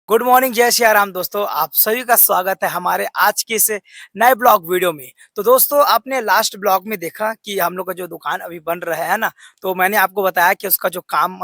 Good morning, जय सिया राम दोस्तों। आप सभी का स्वागत है हमारे आज के इस नए ब्लॉग वीडियो में। तो दोस्तों, आपने लास्ट ब्लॉग में देखा कि हम लोग का जो दुकान अभी बन रहा है ना, तो मैंने आपको बताया कि उसका जो काम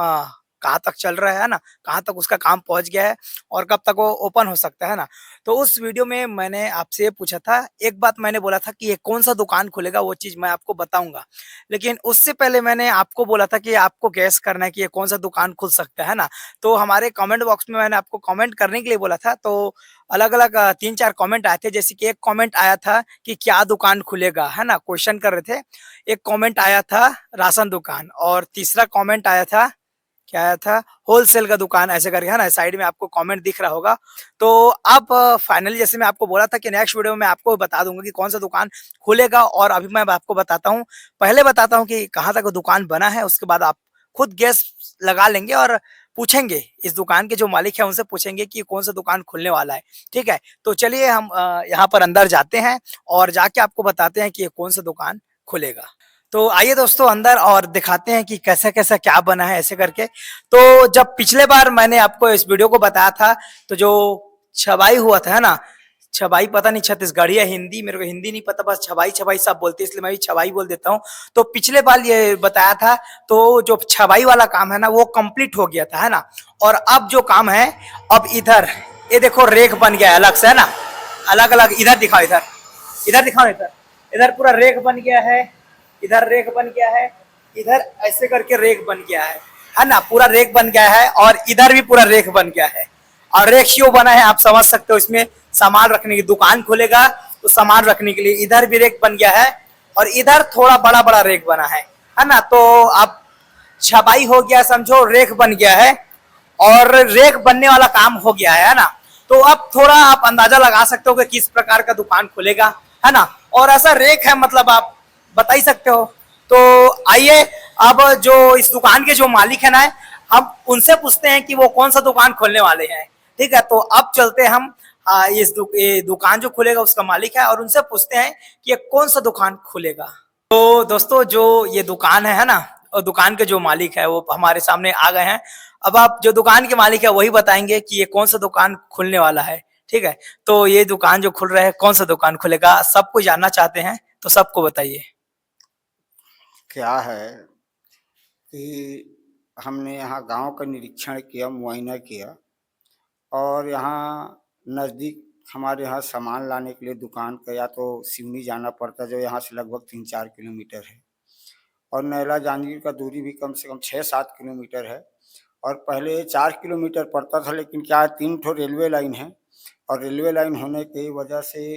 कहाँ तक चल रहा है ना, कहाँ तक उसका काम पहुँच गया है और कब तक वो ओपन हो सकता है ना। तो उस वीडियो में मैंने आपसे ये पूछा था, एक बात मैंने बोला था कि ये कौन-सा दुकान खुलेगा, वो चीज़ मैं आपको बताऊँगा। लेकिन उससे पहले मैंने आपको बोला था कि आपको गेस करना है कि ये कौन-सा दुकान खुल सकता है ना। तो हमारे कमेंट बॉक्स में मैंने आपको कमेंट करने के लिए बोला था, तो अलग-अलग 3-4 कमेंट आए थे। जैसे कि एक कमेंट आया था कि क्या दुकान खुलेगा, है ना? क्वेश्चन कर रहे थे। एक कमेंट आया था राशन दुकान और तीसरा कमेंट आया था, क्या आया था? होलसेल का दुकान ऐसे करके, है ना? साइड में आपको कमेंट दिख रहा होगा। तो अब फाइनली जैसे मैं आपको बोला था कि नेक्स्ट वीडियो में मैं आपको बता दूँगा कि कौन-सा दुकान खुलेगा और अभी मैं आपको बताता हूँ। पहले बताता हूँ कि कहाँ तक वो दुकान बना है, उसके बाद आप खुद गेस लगा लेंगे और पूछेंगे, इस दुकान के जो मालिक हैं उनसे पूछेंगे कि कौन-सा दुकान खुलने वाला है, ठीक है? तो चलिए हम यहाँ पर अंदर जाते हैं और जाके आपको बताते हैं कि ये कौन-सा दुकान खुलेगा। तो आइए दोस्तों अंदर और दिखाते हैं कि कैसा-कैसा क्या बना है ऐसे करके। तो जब पिछले बार मैंने आपको इस वीडियो को बताया था, तो जो छबाई हुआ था, है ना? छबाई पता नहीं छत्तीसगढ़ी या हिंदी, मेरे को हिंदी नहीं पता, बस छबाई-छबाई सब बोलते हैं, इसलिए मैं भी छबाई बोल देता हूँ। तो पिछले बार ये बताया था, तो जो छबाई वाला काम है ना, वो कंप्लीट हो गया था, है ना? और अब जो काम है, अब इधर ये देखो रेक बन गया है अलग से, है ना? अलग-अलग इधर दिखाओ इधर, इधर दिखाओ इधर। इधर पूरा रेक बन गया है, इधर रेक बन गया है, इधर ऐसे करके रेक बन गया है ना? पूरा रेक बन गया है और इधर भी पूरा रेक बन गया है। और रेक क्यों बना है आप समझ सकते हो, इसमें सामान रखने की दुकान खुलेगा तो सामान रखने के लिए इधर भी रेक बन गया है और इधर थोड़ा बड़ा-बड़ा रेक बना है ना? तो अब छपाई हो गया समझो, रेक बन गया है और रेक बनने वाला काम हो गया है ना? तो अब थोड़ा आप अंदाजा लगा सकते हो कि किस प्रकार का दुकान खुलेगा, है ना? और ऐसा रेक है मतलब आप बता ही सकते हो। तो आइए अब जो इस दुकान के जो मालिक है ना, हम उनसे पूछते हैं कि वो कौन सा दुकान खोलने वाले हैं। ठीक है, तो अब चलते हैं हम ये दुकान जो खुलेगा उसका मालिक है और उनसे पूछते हैं कि ये कौन सा दुकान खुलेगा। तो दोस्तों, जो ये दुकान है ना, और दुकान के जो मालिक है वो हमारे सामने आ गए हैं। अब आप जो दुकान के मालिक है वही बताएंगे कि ये कौन सा दुकान खुलने वाला है। ठीक है, तो ये दुकान जो खुल रहा है कौन सा दुकान खुलेगा, सबको जानना चाहते हैं, तो सबको बताइए। क्या है कि हमने यहाँ गांव का निरीक्षण किया, मुआयना किया और यहाँ नज़दीक हमारे यहाँ सामान लाने के लिए दुकान का या तो सिवनी जाना पड़ता है, जो यहाँ से लगभग 3-4 किलोमीटर है, और नैला जांजगीर का दूरी भी कम से कम 6-7 किलोमीटर है। और पहले 4 किलोमीटर पड़ता था, लेकिन क्या है 3 ठो रेलवे लाइन है और रेलवे लाइन होने की वजह से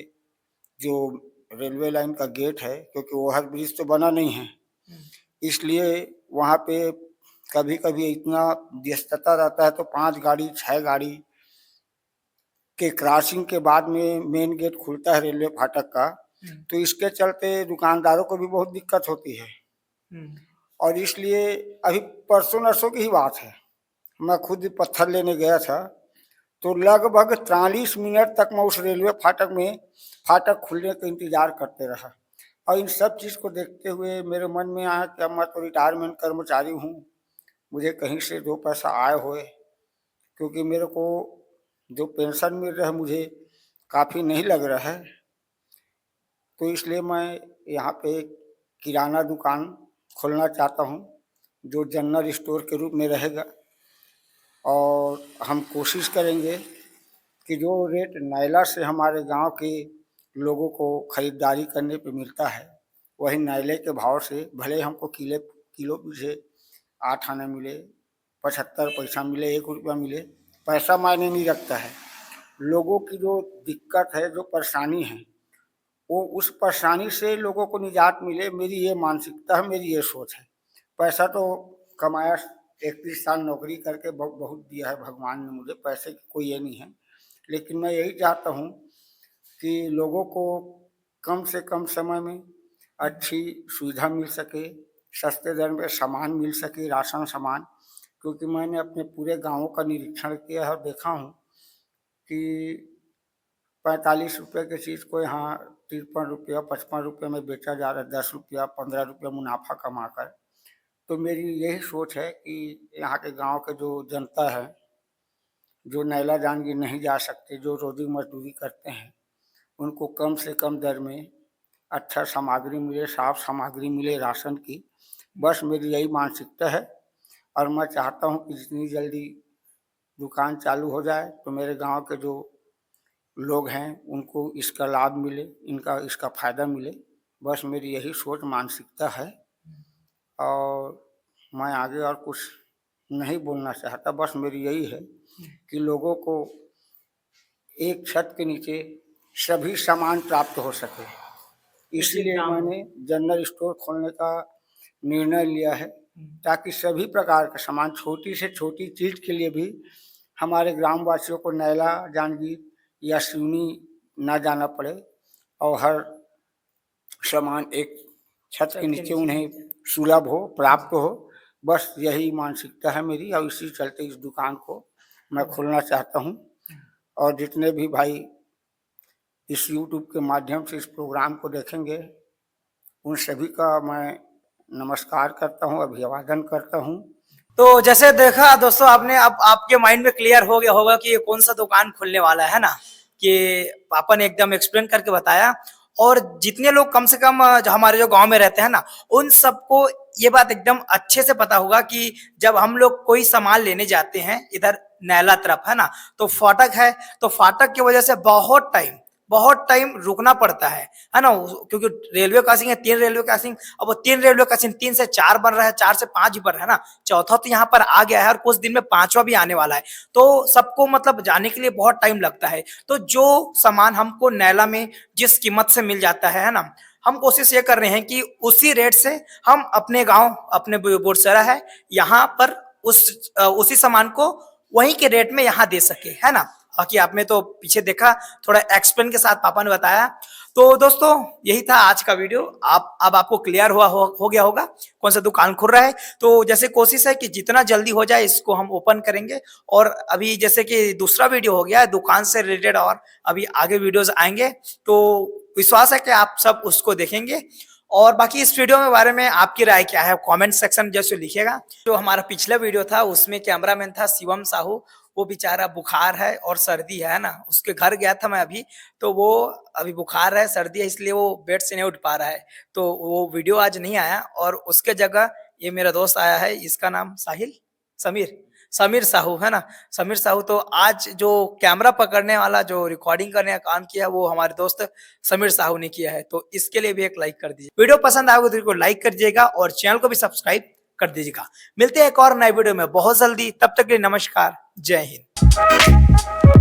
जो रेलवे लाइन का गेट है, क्योंकि ओवर ब्रिज तो बना नहीं है, इसलिए वहाँ पे कभी-कभी इतना व्यस्तता रहता है तो 5 गाड़ी 6 गाड़ी के क्रॉसिंग के बाद में मेन गेट खुलता है रेलवे फाटक का, तो इसके चलते दुकानदारों को भी बहुत दिक्कत होती है। और इसलिए अभी परसों-नरसों की ही बात है, मैं खुद पत्थर लेने गया था, तो लगभग 43 मिनट तक मैं उस रेलवे फाटक में फाटक खुलने का इंतज़ार करते रहा। और इन सब चीज़ को देखते हुए मेरे मन में आया कि अब मैं तो रिटायरमेंट कर्मचारी हूँ, मुझे कहीं से 2 पैसा आय होए, क्योंकि मेरे को जो पेंशन मिल रहा है मुझे काफ़ी नहीं लग रहा है। तो इसलिए मैं यहाँ पे किराना दुकान खोलना चाहता हूँ, जो जनरल स्टोर के रूप में रहेगा। और हम कोशिश करेंगे कि जो रेट नायला से हमारे गांव के लोगों को खरीदारी करने पे मिलता है, वही नायले के भाव से भले हमको किलो पीछे 8 आना मिले, 75 पैसा मिले, 1 रुपया मिले, पैसा मायने नहीं रखता है। लोगों की जो दिक्कत है, जो परेशानी है, वो उस परेशानी से लोगों को निजात मिले, मेरी ये मानसिकता है, मेरी ये सोच है। पैसा तो कमाया, 31 साल नौकरी करके बहुत दिया है भगवान ने मुझे, पैसे की कोई ये नहीं है। लेकिन मैं यही चाहता हूँ कि लोगों को कम से कम समय में अच्छी सुविधा मिल सके, सस्ते दर में सामान मिल सके, राशन सामान। क्योंकि मैंने अपने पूरे गाँवों का निरीक्षण किया है और देखा हूँ कि 45 रुपये की चीज़ को यहाँ 53 रुपया 55 रुपये में बेचा जा रहा है, 10 रुपया 15 रुपया मुनाफा कमाकर। तो मेरी यही सोच है कि यहाँ के गांव के जो जनता है जो नैला जांजगीर नहीं जा सकते, जो रोजी मजदूरी करते हैं, उनको कम से कम दर में अच्छा सामग्री मिले, साफ सामग्री मिले राशन की। बस मेरी यही मानसिकता है और मैं चाहता हूँ कि जितनी जल्दी दुकान चालू हो जाए तो मेरे गांव के जो लोग हैं उनको इसका लाभ मिले, इसका फ़ायदा मिले। बस मेरी यही सोच मानसिकता है और मैं आगे और कुछ नहीं बोलना चाहता। बस मेरी यही है कि लोगों को एक छत के नीचे सभी सामान प्राप्त हो सके, इसलिए मैंने जनरल स्टोर खोलने का निर्णय लिया है, ताकि सभी प्रकार का सामान, छोटी से छोटी चीज़ के लिए भी हमारे ग्रामवासियों को नैला जांजगीर या सिवनी ना जाना पड़े और हर सामान एक छत के नीचे उन्हें सुलभ हो, प्राप्त हो। बस यही मानसिकता है मेरी और इसी चलते इस दुकान को मैं खोलना चाहता हूँ। और जितने भी भाई इस यूट्यूब के माध्यम से इस प्रोग्राम को देखेंगे, उन सभी का मैं नमस्कार करता हूँ, अभिवादन करता हूँ। तो जैसे देखा दोस्तों आपने, अब आपके माइंड में क्लियर हो गया होगा कि ये कौन सा दुकान खुलने वाला है ना, कि पापा ने एकदम एक्सप्लेन करके बताया। और जितने लोग कम से कम जो हमारे जो गांव में रहते हैं ना, उन सबको ये बात एकदम अच्छे से पता होगा कि जब हम लोग कोई सामान लेने जाते हैं इधर नैला तरफ, है ना, तो फाटक है, तो फाटक की वजह से बहुत टाइम रुकना पड़ता है ना, क्योंकि रेलवे क्रॉसिंग है, 3 रेलवे क्रॉसिंग, अब वो 3 रेलवे क्रॉसिंग 3 से 4 बन रहा है, 4 से 5 ही बन रहा है ना, चौथा तो यहाँ पर आ गया है और कुछ दिन में 5वां भी आने वाला है। तो सबको मतलब जाने के लिए बहुत टाइम लगता है। तो जो सामान हमको नैला में जिस कीमत से मिल जाता है ना, हम कोशिश ये कर रहे हैं कि उसी रेट से हम अपने गांव, अपने बोरसरा है यहाँ पर उसी सामान को वहीं के रेट में यहाँ दे सके, है ना। बाकी आपने तो पीछे देखा, थोड़ा एक्सप्लेन के साथ पापा ने बताया। तो दोस्तों यही था आज का वीडियो। अब आपको क्लियर हो गया होगा कौन सा दुकान खुल रहा है। तो जैसे कोशिश है कि जितना जल्दी हो जाए इसको हम ओपन करेंगे। और अभी जैसे कि दूसरा वीडियो हो गया है दुकान से रिलेटेड, और अभी आगे वीडियोस आएंगे, तो विश्वास है कि आप सब उसको देखेंगे। और बाकी इस वीडियो के बारे में आपकी राय क्या है, कमेंट सेक्शन जैसे लिखिएगा। जो हमारा पिछला वीडियो था उसमें कैमरामैन था शिवम साहू, वो बेचारा बुखार है और सर्दी है ना, उसके घर गया था मैं अभी, तो वो अभी बुखार है, सर्दी है, इसलिए वो बेड से नहीं उठ पा रहा है, तो वो वीडियो आज नहीं आया। और उसके जगह ये मेरा दोस्त आया है, इसका नाम समीर साहू है ना, समीर साहू। तो आज जो कैमरा पकड़ने वाला, जो रिकॉर्डिंग करने का काम किया, वो हमारे दोस्त समीर साहू ने किया है। तो इसके लिए भी एक लाइक कर दीजिए। वीडियो पसंद आएगा तो लाइक कर दीजिएगा और चैनल को भी सब्सक्राइब कर दीजिएगा। मिलते हैं एक और नए वीडियो में बहुत जल्दी, तब तक के लिए नमस्कार, जय हिंद।